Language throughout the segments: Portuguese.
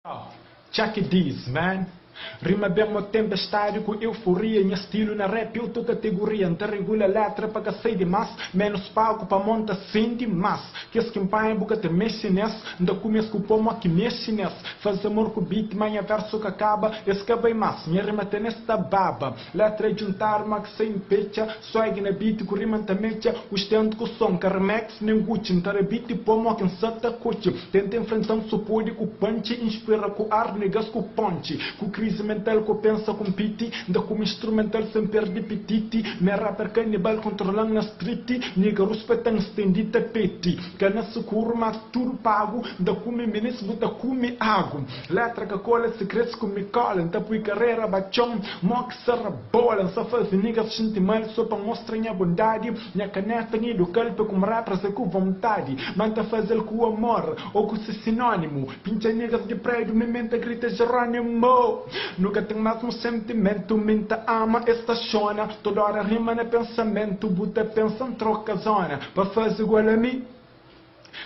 Oh, check this, man. Rima bem tempestade com euforia. Minha estilo na rap, eu tô categoria. Não regula letra para que sei demais. Menos palco para monta sem demais. Que as campanhas boca te mexe nessa. Ainda começo com o pomo que mexe nessa. Faz amor com o beat, manha verso que acaba. Escaba em massa, minha rima tem nesta baba. Letra é juntar, mas que sem pecha. Swag na beat, com rima também mecha. O estendo com o som, carmex nem gucci. Não beat, pomo que santa coche. Tenta enfrentar um supode com punch. Inspira com ar, negas com punch. Com crise mental que pensa com piti, da como instrumental sem perder petiti, me rapper canibal controlando na street, nigga respeitam estendi tapete, cana seguro mas tudo pago, da como ministro da como água, letra que cola secretos com me colam, tapu e carreira bachão, mock serra bola, só faz niggas sente mal só para mostrar minha bondade, minha caneta e do calpe com rappers com vontade, manta fazer com amor, ou com esse sinônimo, pincha niggas de prédio, me mente grita Jerônimo. Nunca tem mais um sentimento, mente ama, estaciona. Toda hora rima no pensamento, buta pensa em troca zona. Para fazer igual a mim,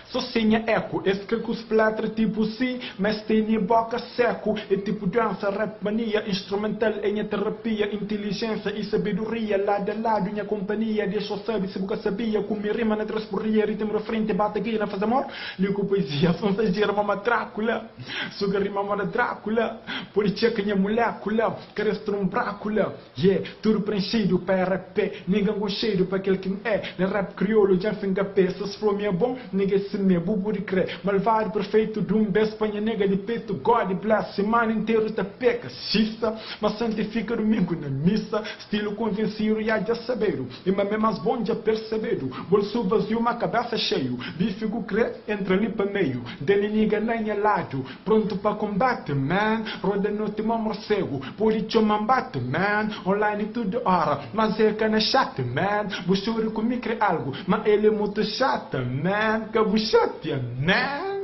sozinha eco, esse que os platra tipo si, mas tem boca seco, é tipo dança, rap mania, instrumental em terapia, inteligência e sabedoria, lado a lado, minha companhia, deixa eu saber se você sabia, com minha rima na transporria, ritmo refrente, bate aqui na faz amor, ligo poesia, fantasia, mama Drácula, suga rima mama Drácula, por isso que minha molécula, carestro um Drácula, yeah, tudo preenchido para rap, ninguém com cheiro para aquele que é, na rap crioulo, já finga peças, flow minha bom, ninguém se me bubu de crer, malvado perfeito de Espanha nega de peito, God bless, semana inteira te peca, xista, mas santifica domingo na missa, estilo convencido e já saberam, e mas mais bom já perceberam, bolso vazio, uma cabeça cheio, bife com crer, entra ali para meio, dele niga nem é lado, pronto para combate, man, roda no timão morcego, político mambate, man, online tudo hora, mas é cana chata, man, buchuri comigo é algo, mas ele é muito chata, man, buchate, man.